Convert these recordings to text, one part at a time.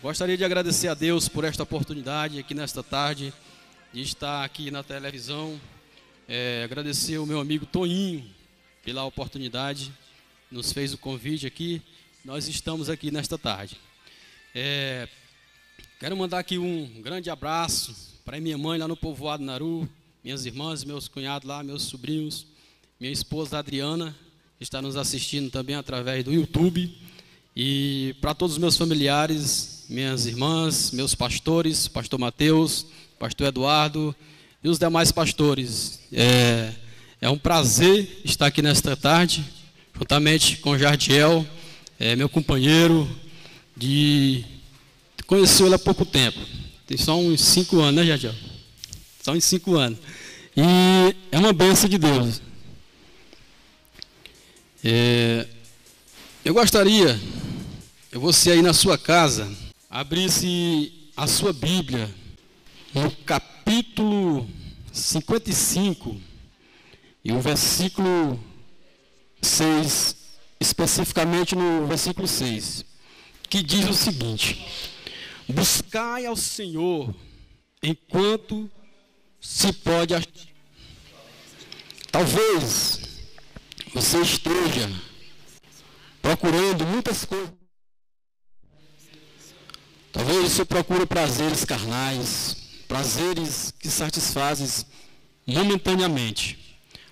Gostaria de agradecer a Deus por esta oportunidade aqui nesta tarde, de estar aqui na televisão. Agradecer ao meu amigo Toninho pela oportunidade, nos fez o convite aqui. Nós estamos aqui nesta tarde. Quero mandar aqui um grande abraço para minha mãe lá no povoado Naru, minhas irmãs, meus cunhados lá, meus sobrinhos, minha esposa Adriana, que está nos assistindo também através do YouTube, e para todos os meus familiares, minhas irmãs, meus pastores, pastor Mateus, pastor Eduardo e os demais pastores. É um prazer estar aqui nesta tarde, juntamente com Jardiel, meu companheiro, conheci ele há pouco tempo, tem só uns 5 anos, né, Jardiel? Só uns 5 anos. E é uma bênção de Deus. Eu gostaria que você aí na sua casa abrisse a sua Bíblia no capítulo 55 e o versículo 6, especificamente no versículo 6, que diz o seguinte: buscai ao Senhor enquanto se pode achar. Talvez você esteja procurando muitas coisas. Talvez você procure prazeres carnais, prazeres que satisfazem momentaneamente.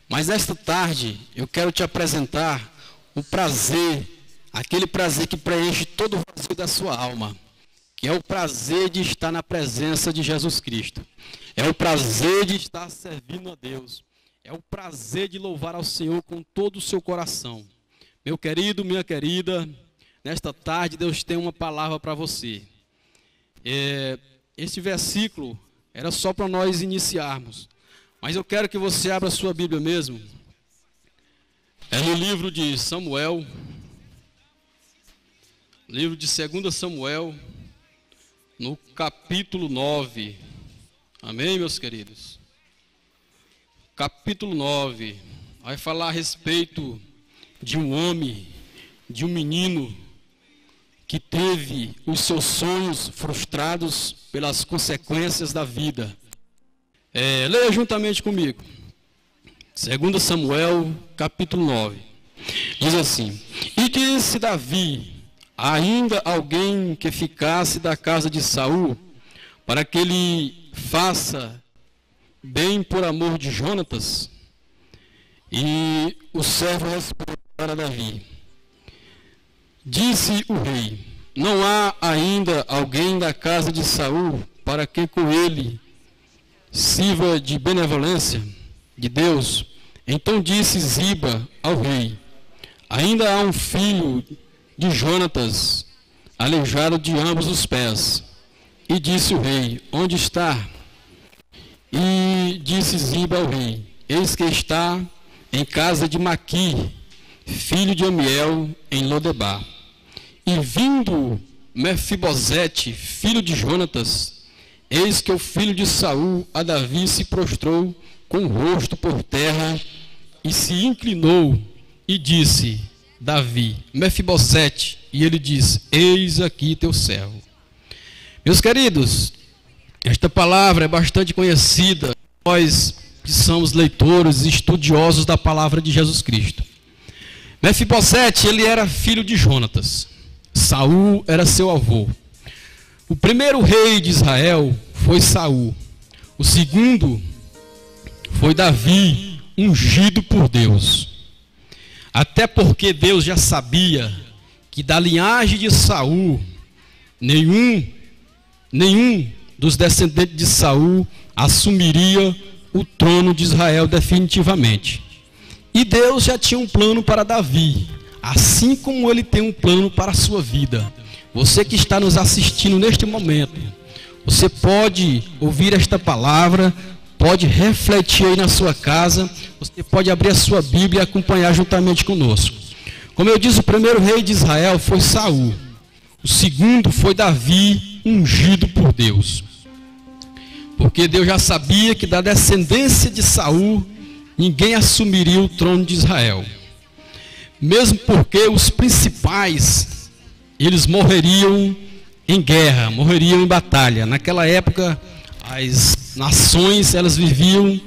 Mas esta tarde eu quero te apresentar o prazer, aquele prazer que preenche todo o vazio da sua alma, que é o prazer de estar na presença de Jesus Cristo. É o prazer de estar servindo a Deus. É o prazer de louvar ao Senhor com todo o seu coração. Meu querido, minha querida, nesta tarde Deus tem uma palavra para você. Este versículo era só para nós iniciarmos, mas eu quero que você abra a sua Bíblia mesmo. É no livro de Samuel, livro de 2 Samuel, no capítulo 9. Amém, meus queridos? Capítulo 9, vai falar a respeito de um homem, de um menino, que teve os seus sonhos frustrados pelas consequências da vida. Leia juntamente comigo. 2 Samuel, capítulo 9. Diz assim: e disse Davi: há ainda alguém que ficasse da casa de Saul, para que ele faça bem por amor de Jonatas? E o servo respondeu para Davi. Disse o rei: não há ainda alguém da casa de Saul para que com ele sirva de benevolência de Deus? Então disse Ziba ao rei: ainda há um filho de Jonatas, aleijado de ambos os pés. E disse o rei: onde está? E disse Ziba ao rei: eis que está em casa de Maqui, filho de Amiel, em Lodebar. E vindo Mefibosete, filho de Jonatas, eis que o filho de Saul a Davi se prostrou com o rosto por terra e se inclinou e disse: Davi, Mefibosete. E ele diz: eis aqui teu servo. Meus queridos, esta palavra é bastante conhecida, nós que somos leitores e estudiosos da palavra de Jesus Cristo. Mefibosete, ele era filho de Jonatas. Saul era seu avô. O primeiro rei de Israel foi Saul. O segundo foi Davi, ungido por Deus. Até porque Deus já sabia que da linhagem de Saul, nenhum dos descendentes de Saul assumiria o trono de Israel definitivamente. E Deus já tinha um plano para Davi, assim como ele tem um plano para a sua vida. Você que está nos assistindo neste momento, você pode ouvir esta palavra, pode refletir aí na sua casa, você pode abrir a sua Bíblia e acompanhar juntamente conosco. Como eu disse, o primeiro rei de Israel foi Saul. O segundo foi Davi, ungido por Deus. Porque Deus já sabia que da descendência de Saul, ninguém assumiria o trono de Israel. Mesmo porque os principais, eles morreriam em guerra, morreriam em batalha. Naquela época, as nações, elas viviam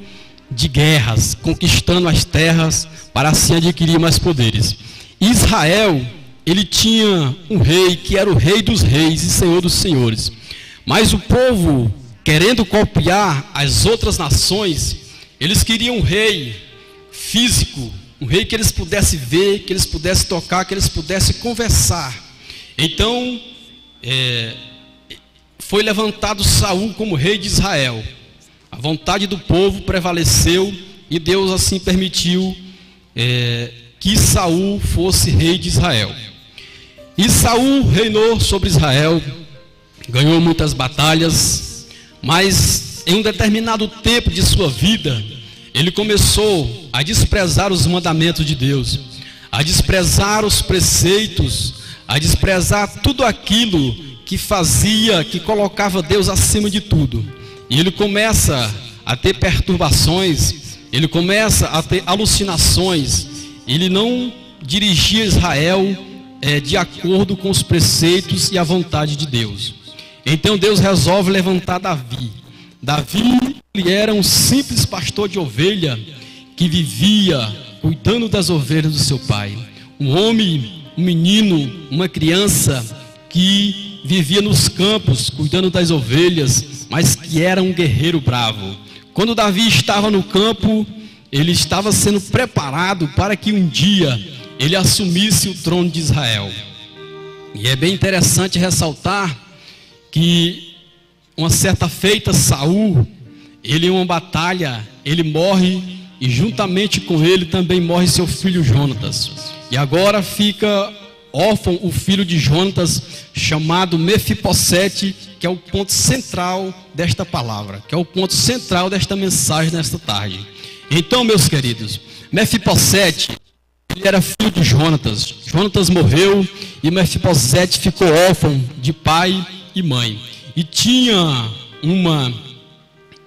de guerras, conquistando as terras para assim adquirir mais poderes. Israel, ele tinha um rei que era o rei dos reis e senhor dos senhores. Mas o povo, querendo copiar as outras nações, eles queriam um rei físico, um rei que eles pudessem ver, que eles pudessem tocar, que eles pudessem conversar. Então, foi levantado Saul como rei de Israel. A vontade do povo prevaleceu e Deus assim permitiu que Saul fosse rei de Israel. E Saul reinou sobre Israel, ganhou muitas batalhas, mas em um determinado tempo de sua vida, ele começou a desprezar os mandamentos de Deus, a desprezar os preceitos, a desprezar tudo aquilo que fazia, que colocava Deus acima de tudo. E ele começa a ter perturbações, ele começa a ter alucinações. Ele não dirigia Israel de acordo com os preceitos e a vontade de Deus. Então Deus resolve levantar Davi. Davi, ele era um simples pastor de ovelha que vivia cuidando das ovelhas do seu pai. Um homem, um menino, uma criança que vivia nos campos cuidando das ovelhas, mas que era um guerreiro bravo. Quando Davi estava no campo, ele estava sendo preparado para que um dia ele assumisse o trono de Israel. E é bem interessante ressaltar que uma certa feita Saul, ele em uma batalha, ele morre e juntamente com ele também morre seu filho Jonatas. E agora fica órfão o filho de Jonatas, chamado Mefibosete, que é o ponto central desta palavra, que é o ponto central desta mensagem nesta tarde. Então, meus queridos, Mefibosete, ele era filho de Jonatas. Jonatas morreu e Mefibosete ficou órfão de pai e mãe. E tinha uma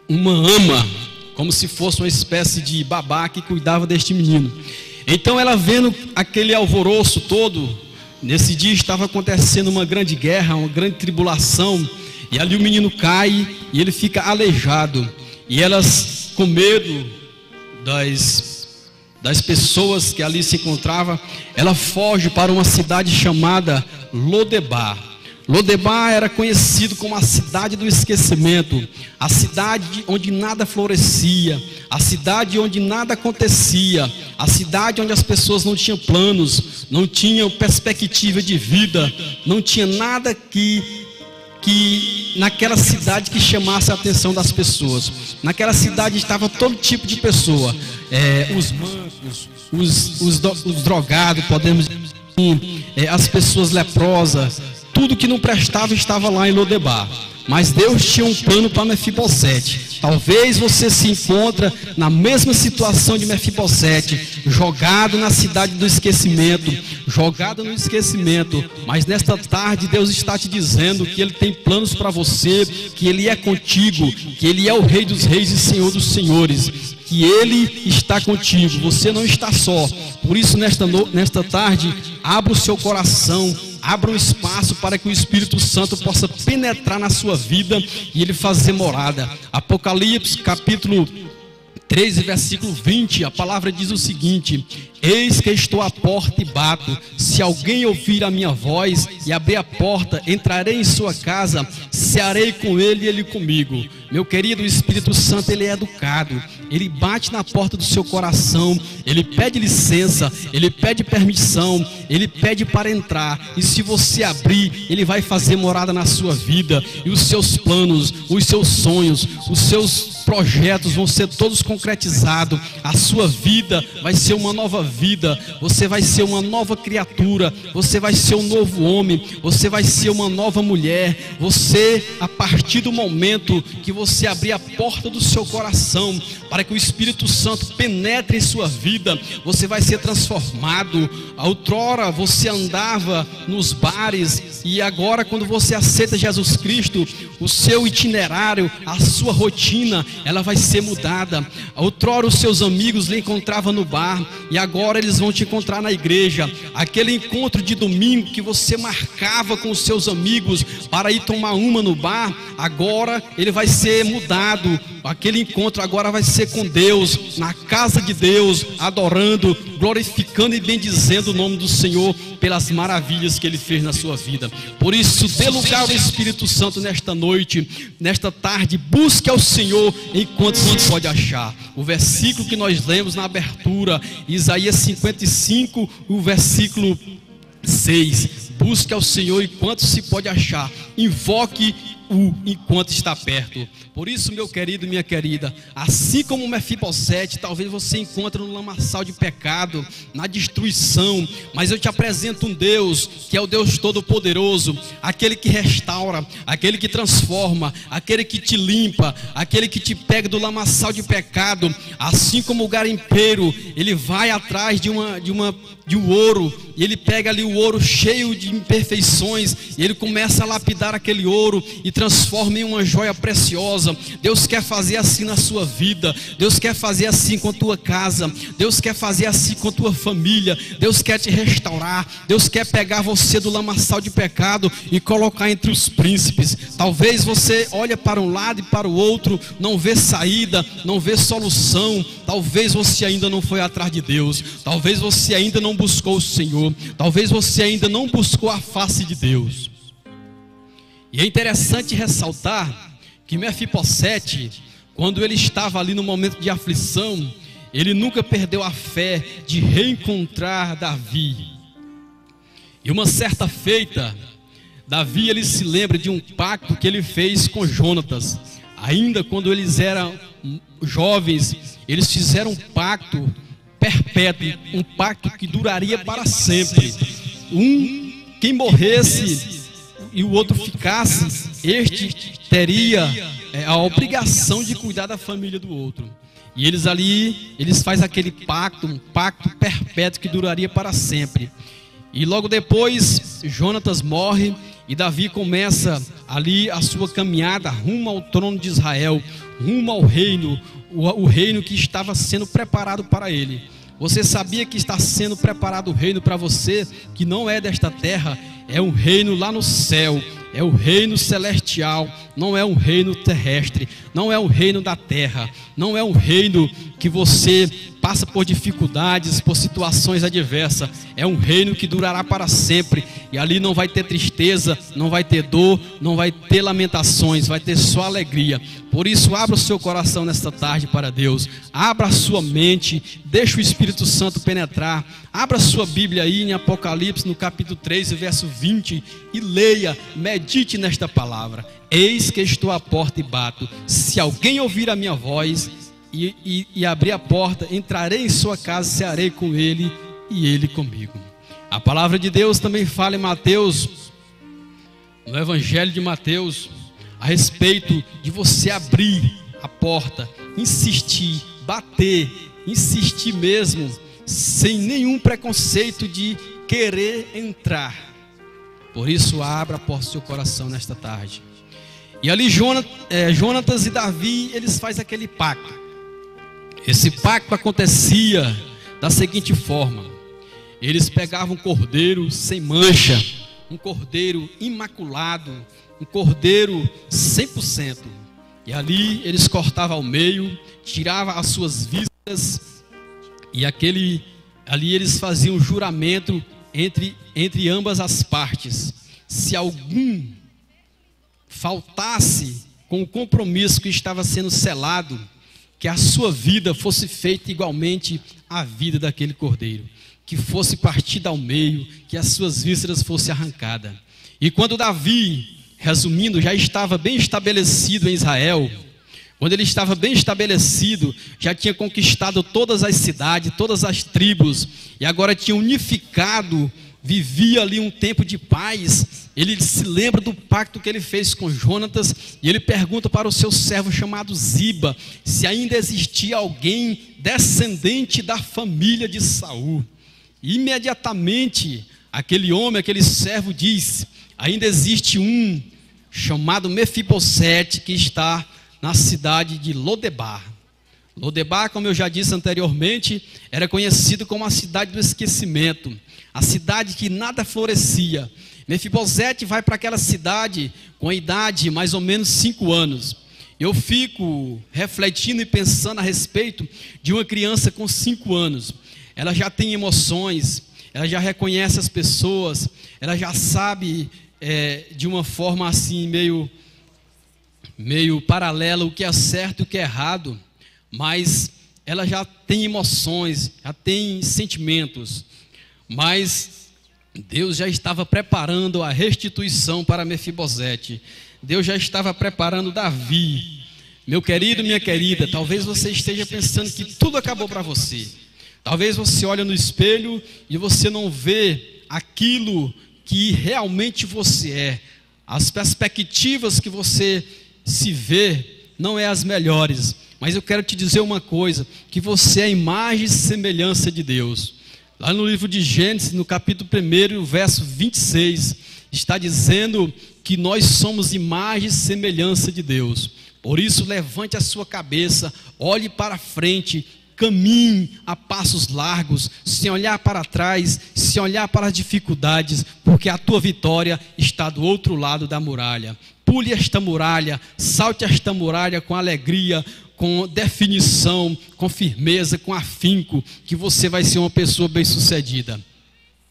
ama, como se fosse uma espécie de babá que cuidava deste menino. Então ela, vendo aquele alvoroço todo, nesse dia estava acontecendo uma grande guerra, uma grande tribulação, e ali o menino cai e ele fica aleijado. E elas, com medo das pessoas que ali se encontravam, ela foge para uma cidade chamada Lodebar. Lodebar era conhecido como a cidade do esquecimento, a cidade onde nada florescia, a cidade onde nada acontecia, a cidade onde as pessoas não tinham planos, não tinham perspectiva de vida, não tinha nada que naquela cidade que chamasse a atenção das pessoas. Naquela cidade estava todo tipo de pessoa, os mancos, os drogados, podemos dizer assim, as pessoas leprosas. Tudo que não prestava estava lá em Lodebar. Mas Deus tinha um plano para Mefibosete. Talvez você se encontre na mesma situação de Mefibosete, jogado na cidade do esquecimento, jogado no esquecimento. Mas nesta tarde Deus está te dizendo que Ele tem planos para você, que Ele é contigo, que Ele é o Rei dos Reis e Senhor dos Senhores, que Ele está contigo, você não está só. Por isso nesta tarde, abra o seu coração, abra um espaço para que o Espírito Santo possa penetrar na sua vida e Ele fazer morada. Apocalipse capítulo 13, versículo 20, a palavra diz o seguinte: eis que estou à porta e bato, se alguém ouvir a minha voz e abrir a porta, entrarei em sua casa, cearei com ele e ele comigo. Meu querido, o Espírito Santo, ele é educado, ele bate na porta do seu coração, ele pede licença, ele pede permissão, ele pede para entrar, e se você abrir, ele vai fazer morada na sua vida, e os seus planos, os seus sonhos, os seus projetos vão ser todos concretizados. A sua vida vai ser uma nova vida, você vai ser uma nova criatura, você vai ser um novo homem, você vai ser uma nova mulher. Você, a partir do momento que você você abrir a porta do seu coração para que o Espírito Santo penetre em sua vida, você vai ser transformado. Outrora você andava nos bares e agora, quando você aceita Jesus Cristo, o seu itinerário, a sua rotina, ela vai ser mudada. Outrora os seus amigos lhe encontravam no bar e agora eles vão te encontrar na igreja. Aquele encontro de domingo que você marcava com os seus amigos para ir tomar uma no bar, agora ele vai ser mudado. Aquele encontro agora vai ser com Deus, na casa de Deus, adorando, glorificando e bendizendo o nome do Senhor pelas maravilhas que Ele fez na sua vida. Por isso, dê lugar ao Espírito Santo nesta noite, nesta tarde. Busque ao Senhor enquanto se pode achar. O versículo que nós lemos na abertura, Isaías 55, o versículo 6. Busque ao Senhor enquanto se pode achar. Invoque-o enquanto está perto. Por isso, meu querido, minha querida, assim como Mefibosete, talvez você encontre no lamaçal de pecado, na destruição, mas eu te apresento um Deus que é o Deus Todo-Poderoso, aquele que restaura, aquele que transforma, aquele que te limpa, aquele que te pega do lamaçal de pecado. Assim como o garimpeiro, ele vai atrás de um ouro, e ele pega ali o ouro cheio de imperfeições, e ele começa a lapidar aquele ouro e transforma em uma joia preciosa. Deus quer fazer assim na sua vida, Deus quer fazer assim com a tua casa, Deus quer fazer assim com a tua família, Deus quer te restaurar, Deus quer pegar você do lamaçal de pecado e colocar entre os príncipes. Talvez você olhe para um lado e para o outro, não vê saída, não vê solução, talvez você ainda não foi atrás de Deus, talvez você ainda não buscou o Senhor, talvez você ainda não buscou a face de Deus. E é interessante ressaltar que Mefibosete, quando ele estava ali no momento de aflição, ele nunca perdeu a fé de reencontrar Davi. E uma certa feita, Davi ele se lembra de um pacto que ele fez com Jonatas. Ainda quando eles eram jovens, eles fizeram um pacto perpétuo, um pacto que duraria para sempre. Quem morresse e o outro ficasse, este teria a obrigação de cuidar da família do outro. E eles fazem aquele pacto, um pacto perpétuo que duraria para sempre. E logo depois, Jonatas morre e Davi começa ali a sua caminhada rumo ao trono de Israel, rumo ao reino, o reino que estava sendo preparado para ele. Você sabia que está sendo preparado o reino para você, que não é desta terra, é um reino lá no céu, é o reino celestial, não é um reino terrestre, não é um reino da terra, não é um reino que você passa por dificuldades, por situações adversas. É um reino que durará para sempre, e ali não vai ter tristeza, não vai ter dor, não vai ter lamentações, vai ter só alegria. Por isso, abra o seu coração nesta tarde para Deus, abra a sua mente, deixa o Espírito Santo penetrar. Abra a sua Bíblia aí em Apocalipse, no capítulo 3, verso 20, e leia, medite nesta palavra. Eis que estou à porta e bato. Se alguém ouvir a minha voz e abrir a porta, entrarei em sua casa, cearei com ele e ele comigo. A palavra de Deus também fala em Mateus, no Evangelho de Mateus, a respeito de você abrir a porta, insistir, bater, insistir mesmo, sem nenhum preconceito de querer entrar. Por isso, abra a porta do seu coração nesta tarde. E ali Jonatas e Davi, eles fazem aquele pacto. Esse pacto acontecia da seguinte forma: eles pegavam um cordeiro sem mancha, um cordeiro imaculado, um cordeiro 100%. E ali eles cortavam ao meio, tiravam as suas vísceras, e ali eles faziam um juramento entre ambas as partes. Se algum faltasse com o compromisso que estava sendo selado, que a sua vida fosse feita igualmente à vida daquele cordeiro, que fosse partida ao meio, que as suas vísceras fossem arrancadas. E quando Davi, resumindo, já estava bem estabelecido em Israel, quando ele estava bem estabelecido, já tinha conquistado todas as cidades, todas as tribos, e agora tinha unificado vivia ali um tempo de paz, ele se lembra do pacto que ele fez com Jonatas, e ele pergunta para o seu servo chamado Ziba, se ainda existia alguém descendente da família de Saul. Imediatamente, aquele homem, aquele servo disse: ainda existe um chamado Mefibosete, que está na cidade de Lodebar. Lodebar, como eu já disse anteriormente, era conhecido como a cidade do esquecimento, a cidade que nada florescia. Mefibosete vai para aquela cidade com a idade de mais ou menos 5 anos. Eu fico refletindo e pensando a respeito de uma criança com 5 anos. Ela já tem emoções, ela já reconhece as pessoas, ela já sabe de uma forma assim meio paralela o que é certo e o que é errado, mas ela já tem emoções, já tem sentimentos. Mas Deus já estava preparando a restituição para Mefibosete. Deus já estava preparando Davi. Meu querido, minha querida, talvez você esteja pensando que tudo acabou para você. Talvez você olhe no espelho e você não vê aquilo que realmente você é. As perspectivas que você se vê não é as melhores. Mas eu quero te dizer uma coisa, que você é a imagem e semelhança de Deus. Lá no livro de Gênesis, no capítulo 1, verso 26, está dizendo que nós somos imagem e semelhança de Deus. Por isso, levante a sua cabeça, olhe para frente, caminhe a passos largos, sem olhar para trás, sem olhar para as dificuldades, porque a tua vitória está do outro lado da muralha. Pule esta muralha, salte esta muralha com alegria, com definição, com firmeza, com afinco, que você vai ser uma pessoa bem-sucedida.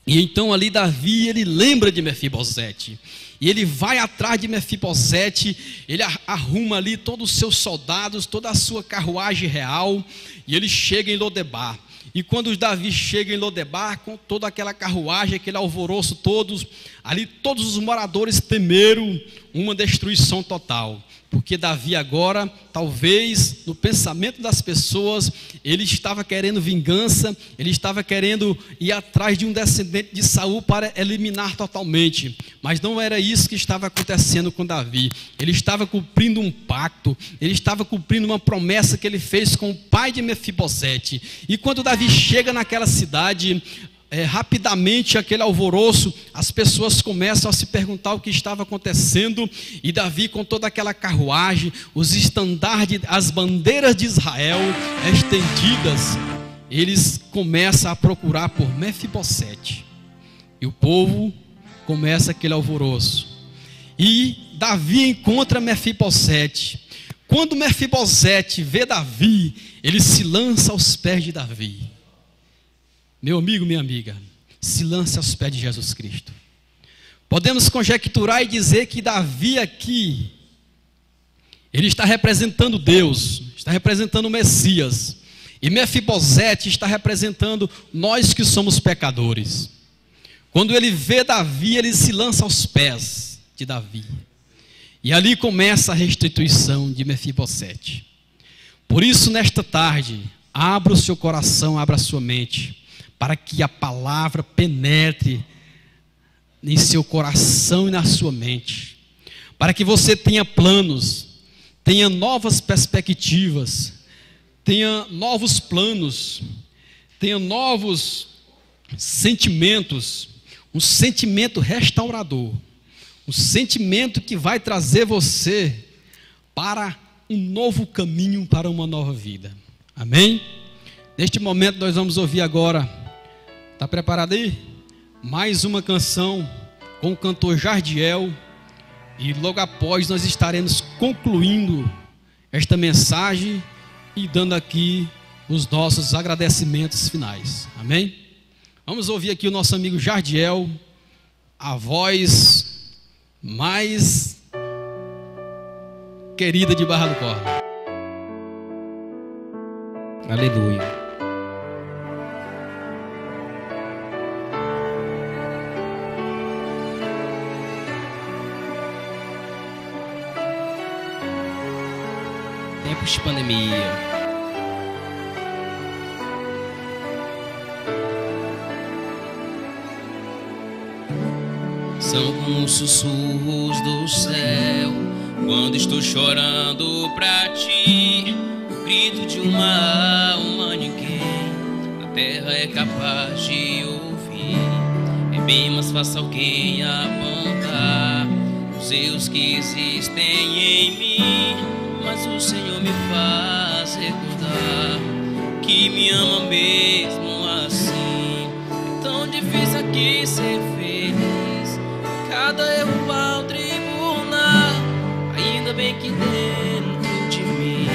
E então ali Davi, ele lembra de Mefibosete, e ele vai atrás de Mefibosete, ele arruma ali todos os seus soldados, toda a sua carruagem real, e ele chega em Lodebar. E quando Davi chega em Lodebar, com toda aquela carruagem, aquele alvoroço todos, ali todos os moradores temeram uma destruição total. Porque Davi agora, talvez no pensamento das pessoas, ele estava querendo vingança, ele estava querendo ir atrás de um descendente de Saul para eliminar totalmente. Mas não era isso que estava acontecendo com Davi. Ele estava cumprindo um pacto, ele estava cumprindo uma promessa que ele fez com o pai de Mefibosete. E quando Davi chega naquela cidade, rapidamente aquele alvoroço, as pessoas começam a se perguntar o que estava acontecendo, e Davi, com toda aquela carruagem, os estandartes, as bandeiras de Israel estendidas, eles começam a procurar por Mefibosete, e o povo começa aquele alvoroço, e Davi encontra Mefibosete. Quando Mefibosete vê Davi, ele se lança aos pés de Davi. Meu amigo, minha amiga, se lance aos pés de Jesus Cristo. Podemos conjecturar e dizer que Davi aqui, ele está representando Deus, está representando o Messias. E Mefibosete está representando nós que somos pecadores. Quando ele vê Davi, ele se lança aos pés de Davi. E ali começa a restituição de Mefibosete. Por isso, nesta tarde, abra o seu coração, abra a sua mente, para que a palavra penetre em seu coração e na sua mente, para que você tenha planos, tenha novas perspectivas, tenha novos planos, tenha novos sentimentos, um sentimento restaurador, um sentimento que vai trazer você para um novo caminho, para uma nova vida. Amém? Neste momento nós vamos ouvir agora. Está preparado aí? Mais uma canção com o cantor Jardiel. E logo após nós estaremos concluindo esta mensagem e dando aqui os nossos agradecimentos finais. Amém? Vamos ouvir aqui o nosso amigo Jardiel, a voz mais querida de Barra do Corvo. Aleluia. Tempos de pandemia. São como os sussurros do céu quando estou chorando pra ti. O grito de uma alma ninguém na terra é capaz de ouvir. É bem mais fácil alguém apontar os erros que existem em mim, mas o Senhor me faz recordar que me ama mesmo assim. É tão difícil aqui ser feliz, cada erro ao tribunal. Ainda bem que dentro de mim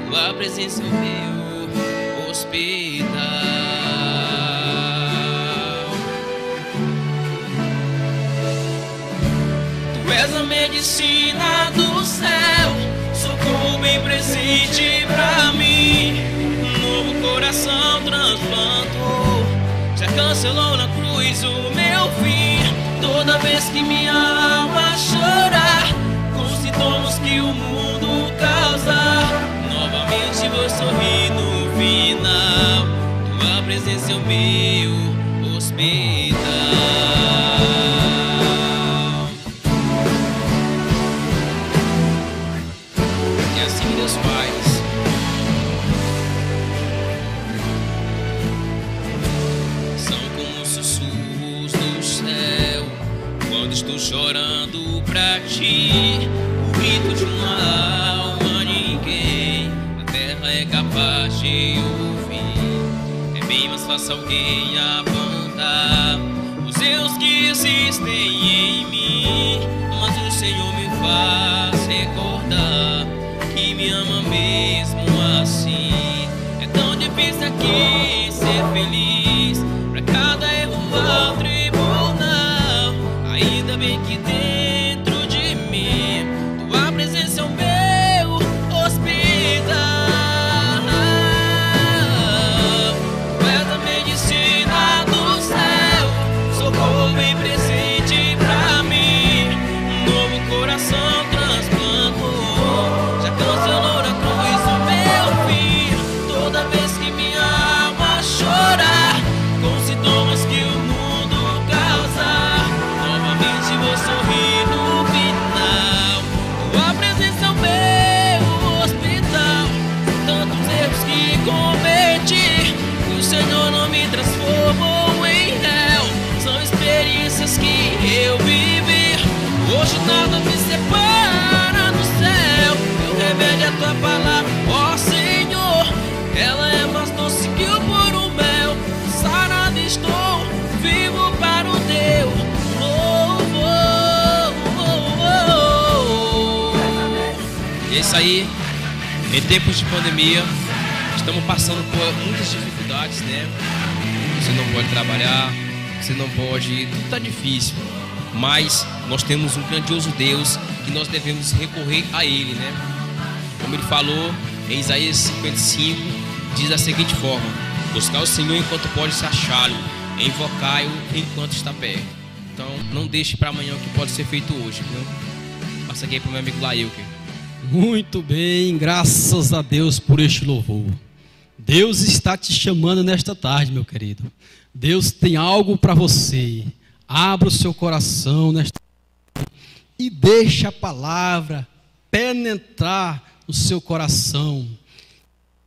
tua presença é o meu hospital. Tu és a medicina do céu, socorro bem presente pra mim. Um novo coração transplantou, já cancelou na cruz o meu fim. Toda vez que minha alma chorar com os sintomas que o mundo causa, novamente vou sorrir no final. Tua presença é o meu hospital. E assim Deus faz. São como os sussurros do céu quando estou chorando pra ti. O grito de uma alma ninguém na terra é capaz de ouvir. É bem mais fácil alguém apontar os erros que existem em mim, mas o Senhor me faz recordar que me ama mesmo assim. É tão difícil aqui ser feliz, pra cada erro ao tribunal. Ainda bem que dentro de mim tua presença é o meu hospital. Tu és a medicina do céu, socorro bem presente pra mim. Um novo coração transplantou, já cancelou na cruz o meu fim. Toda vez que minha alma chorar com sintomas que o mundo causa, novamente vou sorrir no final. Tua presença é o meu hospital. Tantos erros que cometi e o Senhor não me transformou em réu. São experiências que eu vivi, hoje nada me separa do céu. Meu remédio é a tua palavra, ó Senhor. Ela é mais doce que o puro mel. Sarado estou, vivo para o teu louvor. E é isso aí. Em tempos de pandemia, estamos passando por muitas dificuldades, né? Você não pode trabalhar, você não pode, tudo está difícil. Mas nós temos um grandioso Deus que nós devemos recorrer a Ele, né? Como Ele falou em Isaías 55, diz da seguinte forma: buscar o Senhor enquanto pode se achá-lo, invocai-o enquanto está perto. Então não deixe para amanhã o que pode ser feito hoje, viu? Passa aqui para o meu amigo Lailker. Muito bem, graças a Deus por este louvor. Deus está te chamando nesta tarde, meu querido. Deus tem algo para você. Abra o seu coração nesta tarde e deixe a palavra penetrar no seu coração.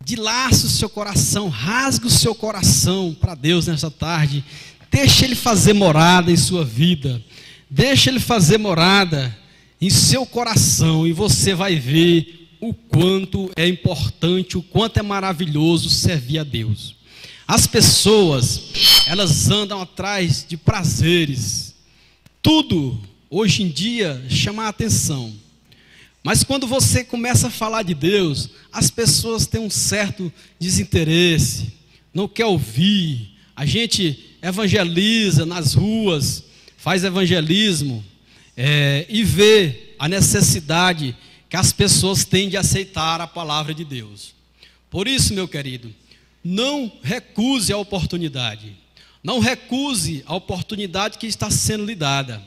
Dilace o seu coração, rasgue o seu coração para Deus nesta tarde. Deixe Ele fazer morada em sua vida. Deixe Ele fazer morada em seu coração, e você vai ver o quanto é importante, o quanto é maravilhoso servir a Deus. As pessoas, elas andam atrás de prazeres. Tudo, hoje em dia, chama a atenção. Mas quando você começa a falar de Deus, as pessoas têm um certo desinteresse, não quer ouvir. A gente evangeliza nas ruas, faz evangelismo, e vê a necessidade que as pessoas têm de aceitar a palavra de Deus. Por isso, meu querido, não recuse a oportunidade. Não recuse a oportunidade que está sendo lhe dada.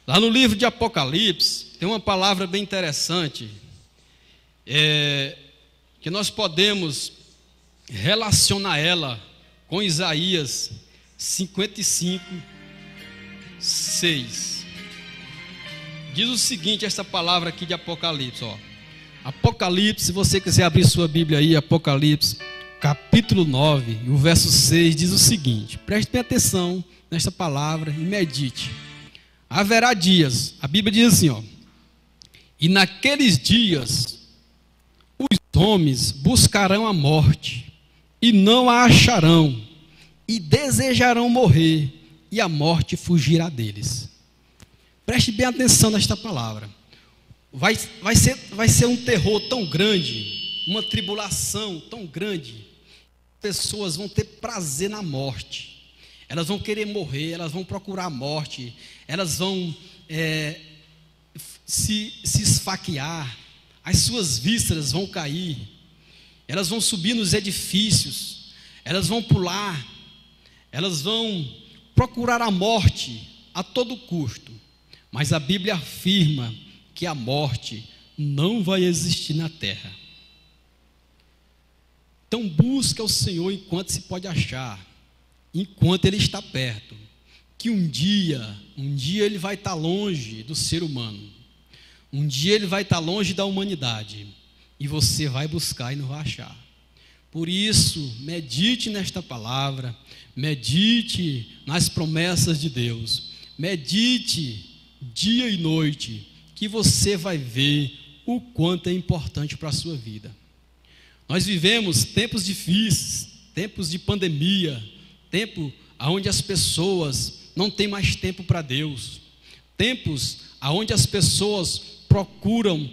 Lá no livro de Apocalipse, tem uma palavra bem interessante, que nós podemos relacionar ela com Isaías 55, 6. Diz o seguinte, essa palavra aqui de Apocalipse, ó. Apocalipse, se você quiser abrir sua Bíblia aí, Apocalipse, capítulo 9, o verso 6, diz o seguinte, preste bem atenção nesta palavra e medite. Haverá dias, a Bíblia diz assim, ó, e naqueles dias os homens buscarão a morte e não a acharão, e desejarão morrer, e a morte fugirá deles. Preste bem atenção nesta palavra. Vai ser um terror tão grande, uma tribulação tão grande, pessoas vão ter prazer na morte, elas vão querer morrer, elas vão procurar a morte, elas vão se esfaquear, as suas vísceras vão cair, elas vão subir nos edifícios, elas vão pular, elas vão procurar a morte a todo custo, mas a Bíblia afirma que a morte não vai existir na terra. Então busca o Senhor enquanto se pode achar, enquanto Ele está perto, que um dia Ele vai estar longe do ser humano, um dia Ele vai estar longe da humanidade, e você vai buscar e não vai achar. Por isso, medite nesta palavra, medite nas promessas de Deus, medite dia e noite, que você vai ver o quanto é importante para a sua vida. Nós vivemos tempos difíceis, tempos de pandemia, tempo onde as pessoas não têm mais tempo para Deus, tempos onde as pessoas procuram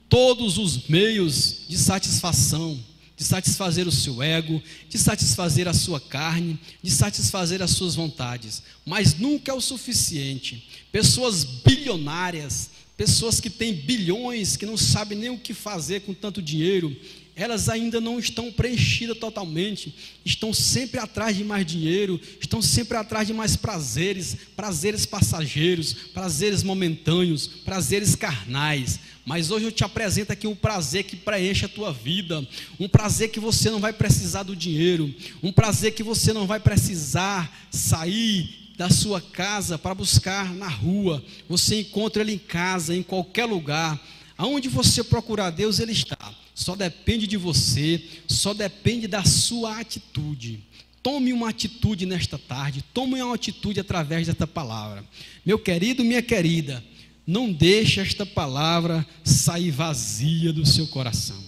todos os meios de satisfação, de satisfazer o seu ego, de satisfazer a sua carne, de satisfazer as suas vontades, mas nunca é o suficiente. Pessoas bilionárias, pessoas que têm bilhões, que não sabem nem o que fazer com tanto dinheiro, elas ainda não estão preenchidas totalmente, estão sempre atrás de mais dinheiro, estão sempre atrás de mais prazeres, prazeres passageiros, prazeres momentâneos, prazeres carnais. Mas hoje eu te apresento aqui um prazer que preenche a tua vida, um prazer que você não vai precisar do dinheiro, um prazer que você não vai precisar sair da sua casa para buscar na rua. Você encontra Ele em casa, em qualquer lugar. Aonde você procurar Deus, Ele está. Só depende de você, só depende da sua atitude. Tome uma atitude nesta tarde, tome uma atitude através desta palavra. Meu querido, minha querida, não deixe esta palavra sair vazia do seu coração.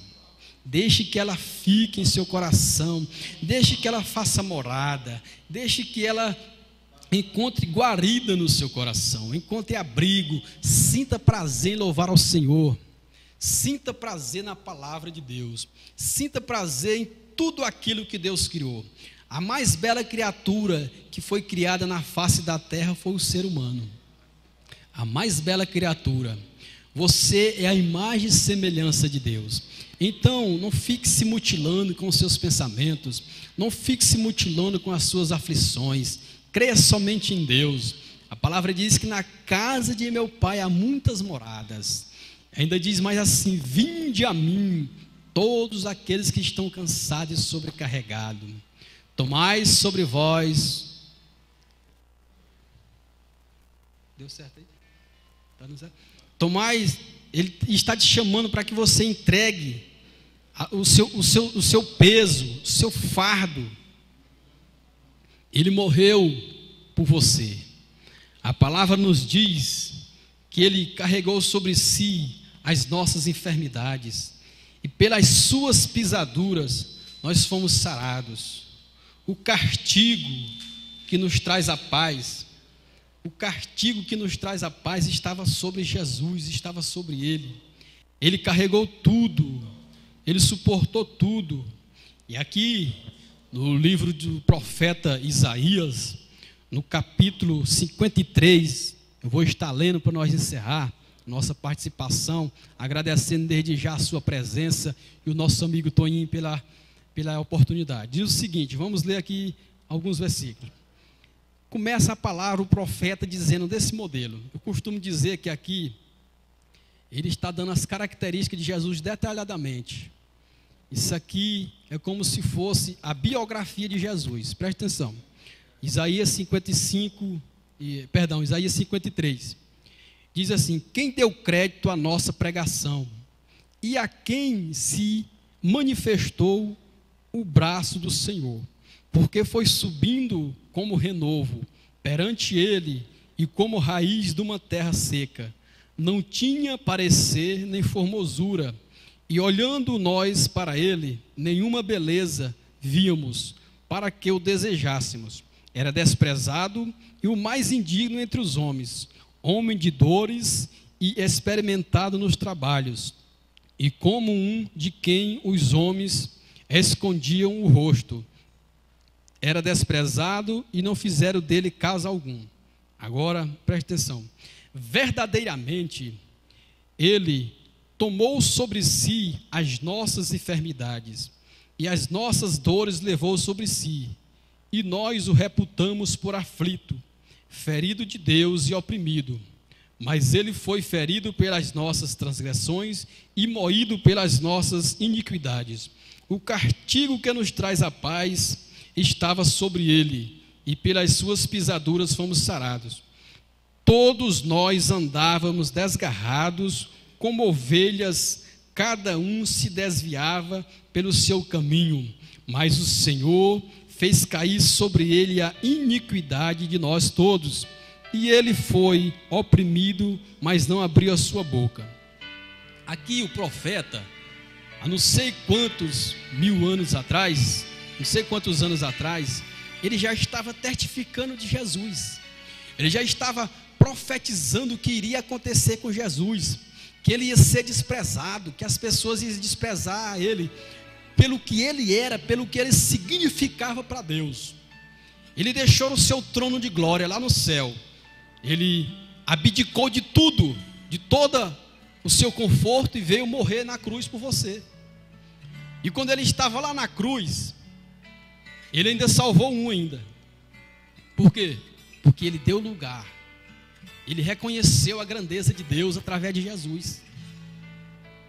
Deixe que ela fique em seu coração, deixe que ela faça morada, deixe que ela encontre guarida no seu coração, encontre abrigo, sinta prazer em louvar ao Senhor, sinta prazer na palavra de Deus, sinta prazer em tudo aquilo que Deus criou. A mais bela criatura que foi criada na face da terra foi o ser humano. A mais bela criatura. Você é a imagem e semelhança de Deus. Então, não fique se mutilando com os seus pensamentos, não fique se mutilando com as suas aflições. Creia somente em Deus. A palavra diz que na casa de meu Pai há muitas moradas. Ainda diz mais assim: vinde a mim, todos aqueles que estão cansados e sobrecarregados. Tomai sobre vós. Deu certo aí? Tá dando certo? Tomai, Ele está te chamando para que você entregue o seu peso, o seu fardo. Ele morreu por você. A palavra nos diz que Ele carregou sobre si as nossas enfermidades, e pelas suas pisaduras nós fomos sarados. O castigo que nos traz a paz, o castigo que nos traz a paz estava sobre Jesus, estava sobre Ele. Ele carregou tudo, Ele suportou tudo. E aqui no livro do profeta Isaías, no capítulo 53, eu vou estar lendo para nós encerrar nossa participação, agradecendo desde já a sua presença e o nosso amigo Toninho pela oportunidade. Diz o seguinte, vamos ler aqui alguns versículos. Começa a palavra, o profeta, dizendo desse modelo. Eu costumo dizer que aqui, ele está dando as características de Jesus detalhadamente. Isso aqui é como se fosse a biografia de Jesus. Preste atenção. Isaías 53. diz assim: quem deu crédito à nossa pregação e a quem se manifestou o braço do Senhor, porque foi subindo como renovo perante ele e como raiz de uma terra seca, não tinha parecer nem formosura, e olhando nós para ele, nenhuma beleza víamos para que o desejássemos. Era desprezado e o mais indigno entre os homens, homem de dores e experimentado nos trabalhos, e como um de quem os homens escondiam o rosto. Era desprezado e não fizeram dele caso algum. Agora, preste atenção. Verdadeiramente, ele tomou sobre si as nossas enfermidades e as nossas dores levou sobre si, e nós o reputamos por aflito, ferido de Deus e oprimido. Mas ele foi ferido pelas nossas transgressões e moído pelas nossas iniquidades. O castigo que nos traz a paz estava sobre ele, e pelas suas pisaduras fomos sarados. Todos nós andávamos desgarrados como ovelhas, cada um se desviava pelo seu caminho, mas o Senhor fez cair sobre ele a iniquidade de nós todos, e ele foi oprimido, mas não abriu a sua boca. Aqui o profeta, há não sei quantos mil anos atrás, não sei quantos anos atrás, ele já estava testificando de Jesus, ele já estava profetizando o que iria acontecer com Jesus, que ele ia ser desprezado, que as pessoas iam desprezar ele, pelo que ele era, pelo que ele significava para Deus. Ele deixou o seu trono de glória lá no céu, ele abdicou de tudo, de todo o seu conforto, e veio morrer na cruz por você. E quando ele estava lá na cruz, ele ainda salvou um ainda. Por quê? Porque ele deu lugar, ele reconheceu a grandeza de Deus através de Jesus.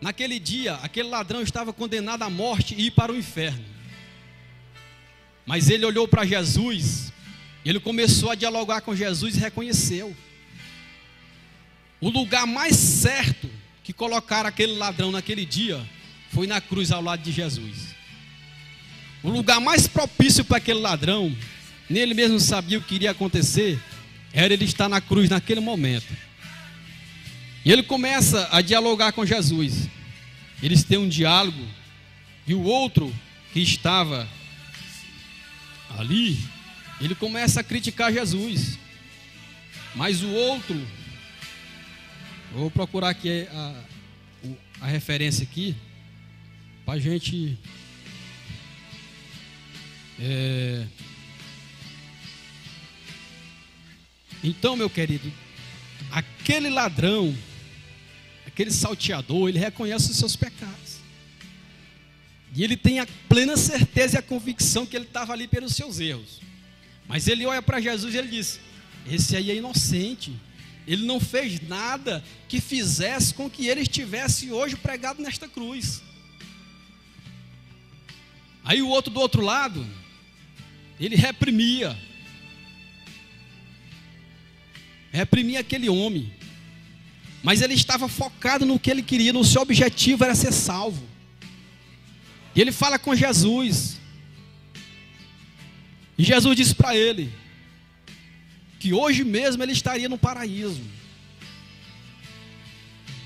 Naquele dia, aquele ladrão estava condenado à morte e ir para o inferno, mas ele olhou para Jesus, ele começou a dialogar com Jesus e reconheceu. O lugar mais certo que colocaram aquele ladrão naquele dia foi na cruz ao lado de Jesus. O lugar mais propício para aquele ladrão, nem ele mesmo sabia o que iria acontecer, era ele estar na cruz naquele momento. E ele começa a dialogar com Jesus. Eles têm um diálogo, e o outro que estava ali, ele começa a criticar Jesus. Mas o outro, vou procurar aqui a referência aqui, para a gente Então, meu querido, aquele ladrão, aquele salteador, ele reconhece os seus pecados, e ele tem a plena certeza e a convicção que ele estava ali pelos seus erros. Mas ele olha para Jesus e ele diz: esse aí é inocente, ele não fez nada que fizesse com que ele estivesse hoje pregado nesta cruz. Aí o outro do outro lado, ele reprimia aquele homem, mas ele estava focado no que ele queria, no seu objetivo era ser salvo. E ele fala com Jesus, e Jesus disse para ele que hoje mesmo ele estaria no paraíso.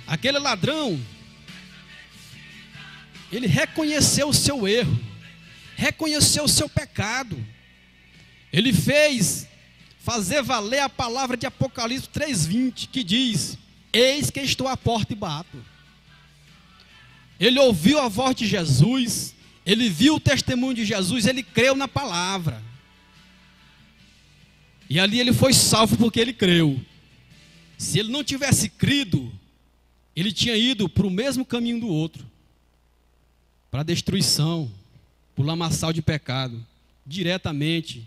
Aquele ladrão, ele reconheceu o seu erro, reconheceu o seu pecado. Ele fez fazer valer a palavra de Apocalipse 3:20, que diz: eis que estou à porta e bato. Ele ouviu a voz de Jesus, ele viu o testemunho de Jesus, ele creu na palavra. E ali ele foi salvo porque ele creu. Se ele não tivesse crido, ele tinha ido para o mesmo caminho do outro, para a destruição, para o lamaçal de pecado, diretamente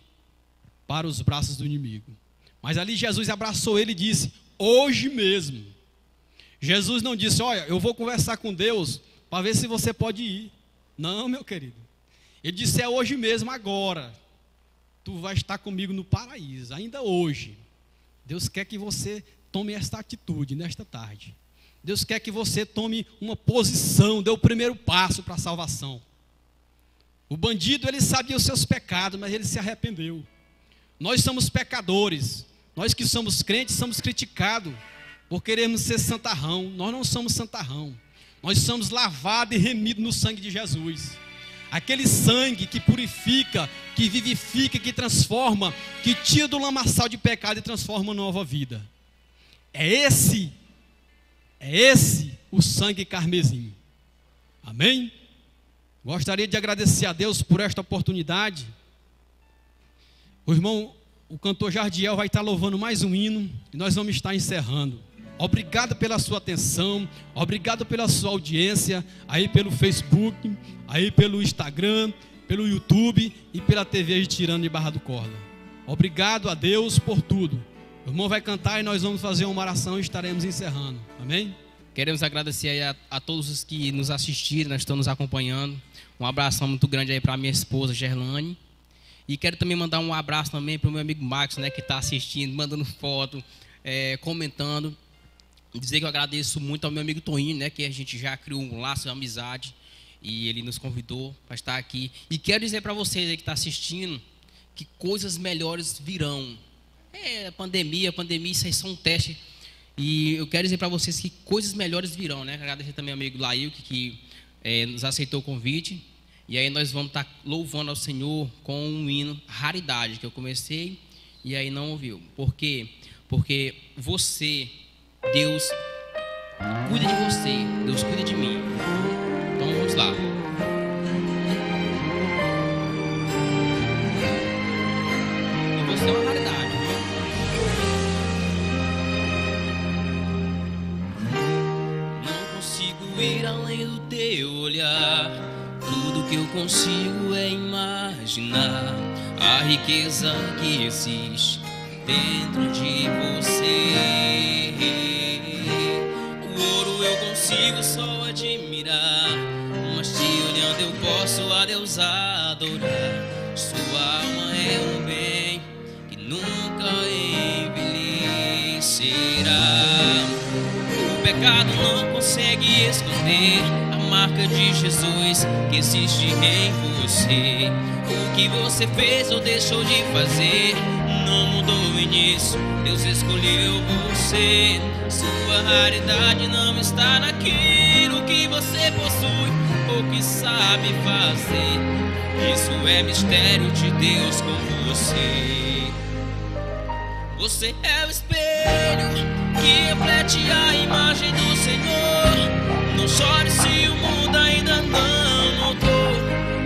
para os braços do inimigo. Mas ali Jesus abraçou ele e disse: hoje mesmo. Jesus não disse: olha, eu vou conversar com Deus para ver se você pode ir. Não, meu querido. Ele disse: é hoje mesmo, agora. Tu vai estar comigo no paraíso, ainda hoje. Deus quer que você tome esta atitude nesta tarde. Deus quer que você tome uma posição, dê o primeiro passo para a salvação. O bandido, ele sabia os seus pecados, mas ele se arrependeu. Nós somos pecadores. Nós que somos crentes somos criticados por querermos ser santarrão. Nós não somos santarrão. Nós somos lavados e remidos no sangue de Jesus. Aquele sangue que purifica, que vivifica, que transforma, que tira do lamaçal de pecado e transforma uma nova vida. É esse o sangue carmesim. Amém? Gostaria de agradecer a Deus por esta oportunidade. O irmão, o cantor Jardiel vai estar louvando mais um hino e nós vamos estar encerrando. Obrigado pela sua atenção, obrigado pela sua audiência, aí pelo Facebook, aí pelo Instagram, pelo YouTube e pela TV de Tirando de Barra do Corda. Obrigado a Deus por tudo. O irmão vai cantar e nós vamos fazer uma oração e estaremos encerrando. Amém? Queremos agradecer aí a todos os que nos assistiram, estão nos acompanhando. Um abração muito grande aí para minha esposa, Gerlane. E quero também mandar um abraço também para o meu amigo Max, né, que está assistindo, mandando foto, comentando. Dizer que eu agradeço muito ao meu amigo Toninho, né, que a gente já criou um laço de amizade e ele nos convidou para estar aqui. E quero dizer para vocês aí que estão assistindo que coisas melhores virão. Pandemia, isso aí são um teste. E eu quero dizer para vocês que coisas melhores virão, né? Agradecer também ao amigo Lailke que nos aceitou o convite. E aí nós vamos estar louvando ao Senhor com um hino Raridade, que eu comecei e aí não ouviu. Por quê? Porque você... Deus cuida de você, Deus cuida de mim. Então vamos lá. E você é uma raridade. Não consigo ir além do teu olhar. Tudo que eu consigo é imaginar a riqueza que existe dentro de você. O ouro eu consigo só admirar, mas te olhando eu posso a Deus adorar. Sua alma é um bem que nunca envelhecerá. O pecado não consegue esconder a marca de Jesus que existe em você. O que você fez ou deixou de fazer não mudou o início, Deus escolheu você. Sua raridade não está naquilo que você possui ou que sabe fazer. Isso é mistério de Deus com você. Você é o espelho que reflete a imagem do Senhor. Não chore se o mundo ainda não notou.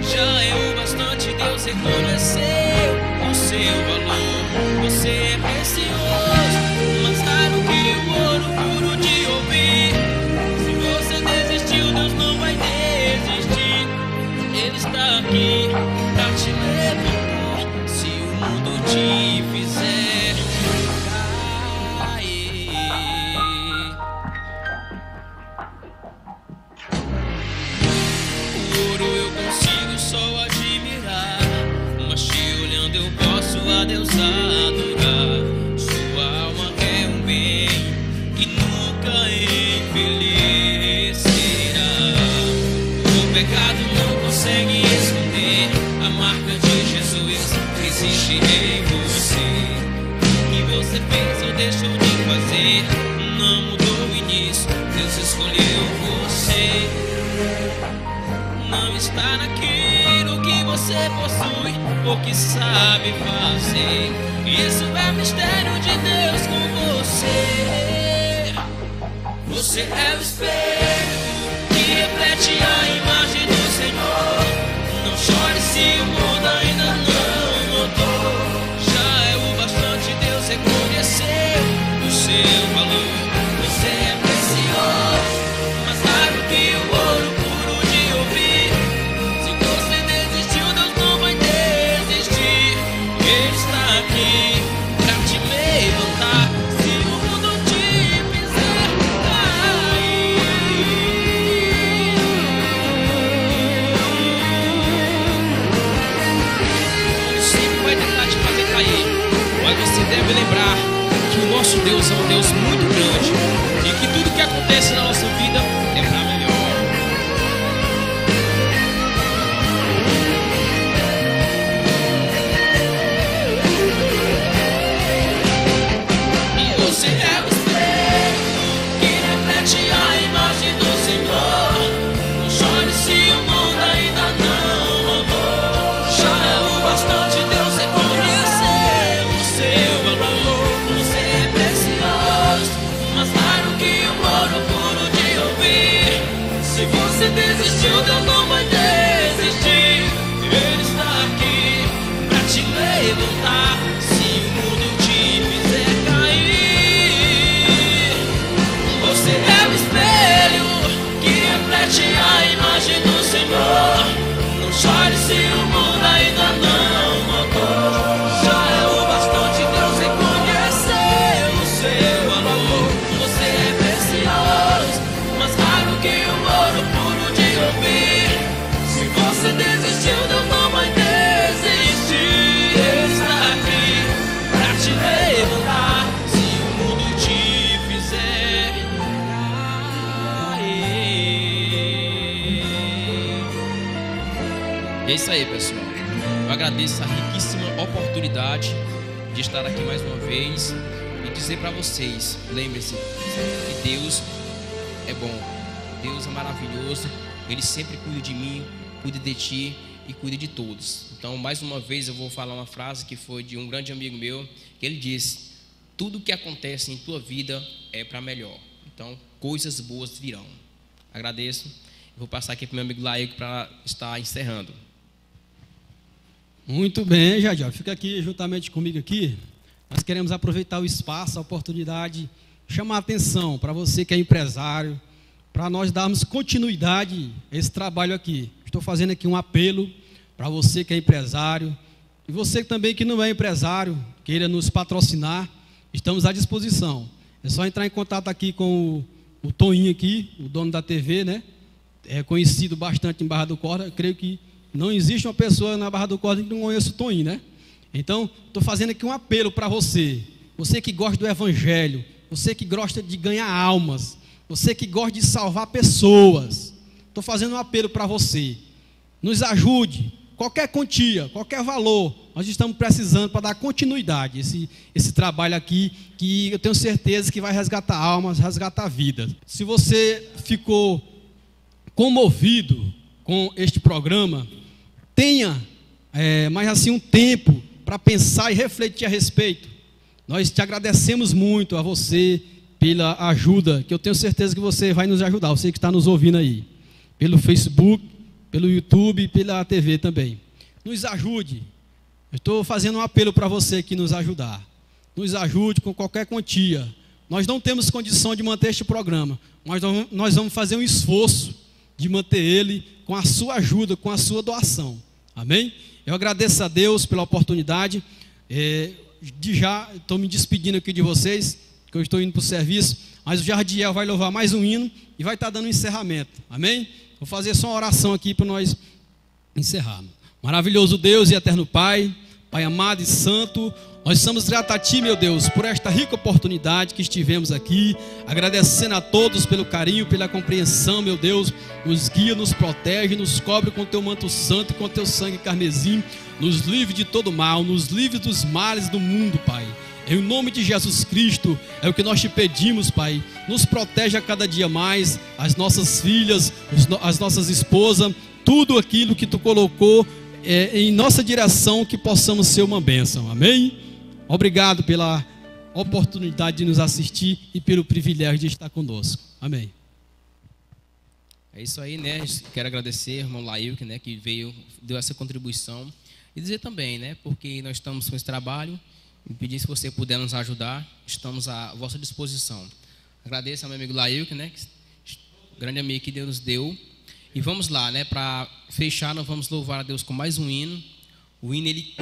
Já é o bastante Deus reconhecer o seu valor. Você é precioso, mais raro que o ouro puro de ouvir. Se você desistiu, Deus não vai desistir. Ele está aqui pra te levantar. Se o mundo te fizer cair. O ouro eu consigo só admirar, mas te olhando eu posso a Deus adorar. Sua alma é um bem que nunca envelhecerá. O pecado não consegue esconder a marca de Jesus que existe em você. O que você fez ou deixou de fazer não mudou o início, Deus escolheu você. Não está naquilo que você possui ou que sabe fazer. Isso é mistério de Deus com você. Você é o espelho que reflete a imagem do Senhor. Não chore se o mundo ainda não notou. Já é o bastante Deus reconhecer o seu valor. Você é precioso, mais raro que o ouro puro de ouvir. Se você desistiu, Deus não vai desistir. Ele está aqui pra te levantar. Se o mundo te fizer cair. Ele sempre vai tentar te fazer cair, mas você deve lembrar que o nosso Deus é um Deus muito você desistiu, Deus não vai desistir. Ele está aqui pra te levantar. Se o mundo te fizer cair, você é o espelho que reflete a imagem do Senhor. Não chore se o mundo ainda não notou. Já é o bastante Deus reconhecer o seu valor. Você é precioso, mais raro que o ouro puro de ouvir. Se você desistiu, Deus não vai desistir. Ele está aqui pra te levantar. Se o mundo te fizer cair. É isso aí, pessoal. Eu agradeço a riquíssima oportunidade de estar aqui mais uma vez e dizer para vocês, lembre-se que Deus é bom, Deus é maravilhoso, Ele sempre cuida de mim, cuida de ti e cuida de todos. Então, mais uma vez eu vou falar uma frase que foi de um grande amigo meu, que ele disse: tudo que acontece em tua vida é para melhor, então coisas boas virão. Agradeço. Vou passar aqui para o meu amigo Laíque para estar encerrando. Muito bem, Jadiel. Fica aqui juntamente comigo aqui. Nós queremos aproveitar o espaço, a oportunidade, chamar a atenção para você que é empresário, para nós darmos continuidade a esse trabalho aqui. Estou fazendo aqui um apelo para você que é empresário e você também que não é empresário, queira nos patrocinar, estamos à disposição. É só entrar em contato aqui com o Toninho aqui, o dono da TV, né? É conhecido bastante em Barra do Corda. Eu creio que não existe uma pessoa na Barra do Corda que não conheça o Toninho, né? Então, estou fazendo aqui um apelo para você. Você que gosta do Evangelho, você que gosta de ganhar almas, você que gosta de salvar pessoas. Estou fazendo um apelo para você. Nos ajude, qualquer quantia, qualquer valor. Nós estamos precisando para dar continuidade a esse trabalho aqui, que eu tenho certeza que vai resgatar almas, resgatar vidas. Se você ficou comovido com este programa, tenha mais assim um tempo para pensar e refletir a respeito. Nós te agradecemos muito a você pela ajuda, que eu tenho certeza que você vai nos ajudar, você que está nos ouvindo aí, pelo Facebook, pelo YouTube, pela TV também. Nos ajude. Eu estou fazendo um apelo para você aqui nos ajudar. Nos ajude com qualquer quantia. Nós não temos condição de manter este programa, mas nós vamos fazer um esforço de manter ele com a sua ajuda, com a sua doação. Amém? Eu agradeço a Deus pela oportunidade. Já estou me despedindo aqui de vocês, que eu estou indo para o serviço, mas o Jardiel vai louvar mais um hino e vai estar dando um encerramento. Amém? Vou fazer só uma oração aqui para nós encerrarmos. Maravilhoso Deus e eterno Pai, Pai amado e santo, nós estamos gratos a Ti, meu Deus, por esta rica oportunidade que estivemos aqui, agradecendo a todos pelo carinho, pela compreensão, meu Deus, nos guia, nos protege, nos cobre com Teu manto santo e com Teu sangue carmesim, nos livre de todo mal, nos livre dos males do mundo, Pai. Em nome de Jesus Cristo, é o que nós te pedimos, Pai. Nos protege a cada dia mais, as nossas filhas, as nossas esposas, tudo aquilo que Tu colocou em nossa direção, que possamos ser uma bênção. Amém? Obrigado pela oportunidade de nos assistir e pelo privilégio de estar conosco. Amém. É isso aí, né? Quero agradecer, irmão Laíque, né, que deu essa contribuição. E dizer também, né, porque nós estamos com esse trabalho, e pedir se você puder nos ajudar, estamos à vossa disposição. Agradeço ao meu amigo Laíque, né, grande amigo que Deus nos deu. E vamos lá, né, para fechar, nós vamos louvar a Deus com mais um hino. O hino, ele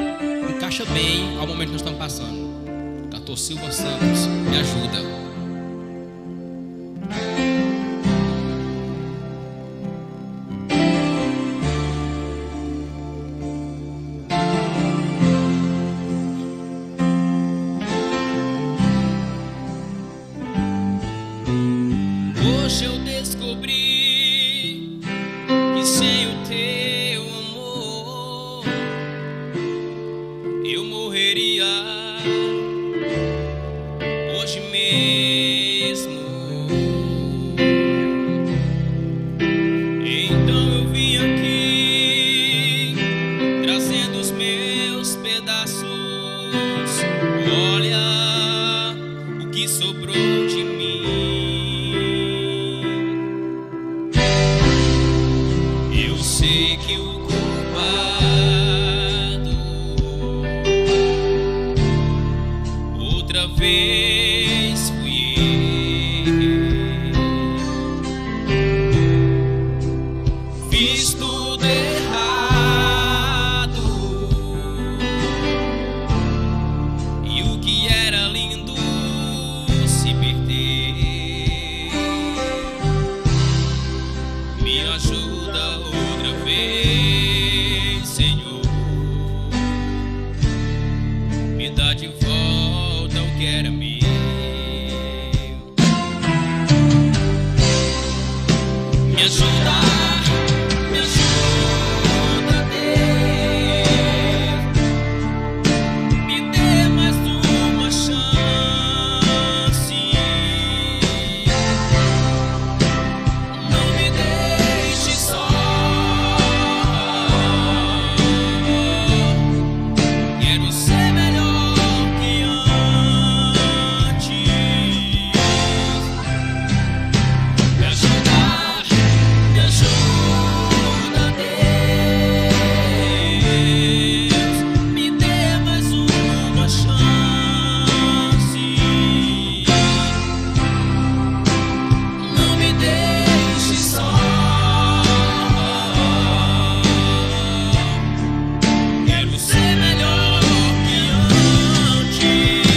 encaixa bem ao momento que nós estamos passando. Cantor Silva Santos, me ajuda. Hoje eu descobri que sem o Teu amor eu morreria. Hoje mesmo sei que o culpado outra vez fui eu. Fiz tudo errado e o que era lindo se perdeu. Me ajuda outra vez, Senhor. Me dá de volta o que era meu. Me ajuda, Deus. Me dê mais uma chance. Não me deixe só. Quero ser melhor que antes. Me ajuda, Deus. Me dê mais uma chance. Não me deixe só. Quero ser melhor que antes.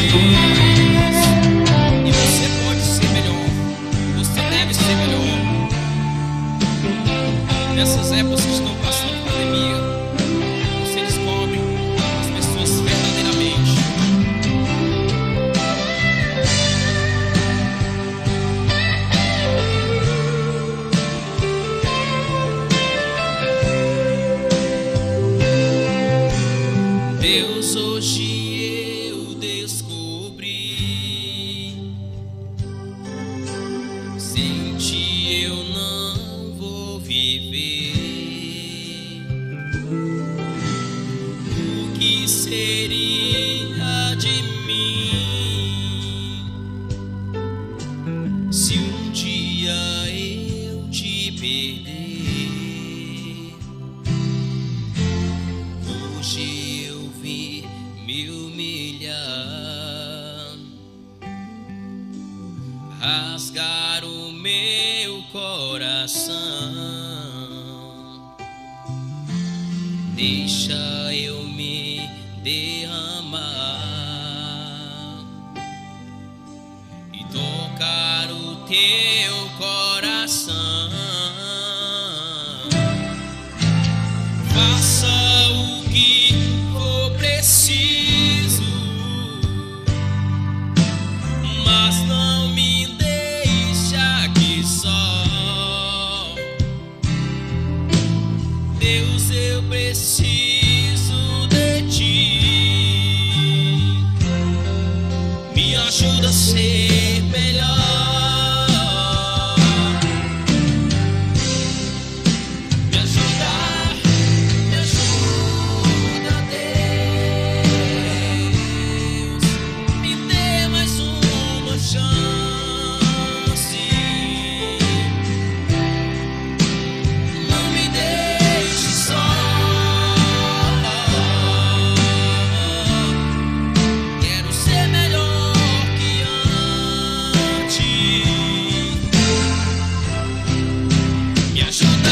E você pode ser melhor. Você deve ser melhor. Nessas épocas que estão passando pandemia, você descobre as pessoas verdadeiramente. Deus, hoje eu descobri, sem ti eu não vou viver. O que seria de mim se um dia eu te perder? Hoje eu vim me humilhar, rasgar o meu coração. Deixa eu me derramar e tocar o teu coração. Faça o que for preciso, mas não me deixe aqui só. Deus, eu preciso de ti. Me ajuda a ser melhor. Me ajuda, Deus. Me dê mais uma chance. Não me deixe só. Quero ser melhor que antes. Me ajuda,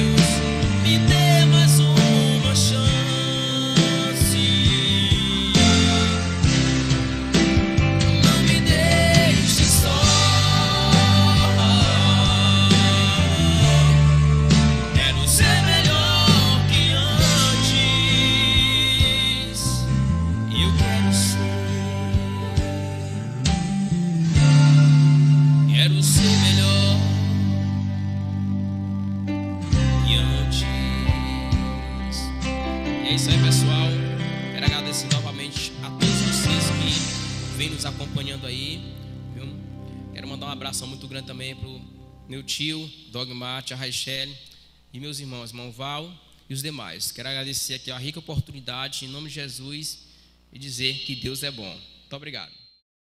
Deus. Me dê mais uma chance. Não me deixe só. Quero ser melhor que antes. Eu quero ser melhor que antes. E é isso aí, pessoal. Quero agradecer novamente a todos vocês que vêm nos acompanhando aí, viu? Quero mandar um abraço muito grande também pro meu tio, Dogmate, a Raichele, e meus irmãos, irmão Val e os demais. Quero agradecer aqui a rica oportunidade, em nome de Jesus, e dizer que Deus é bom. Muito obrigado.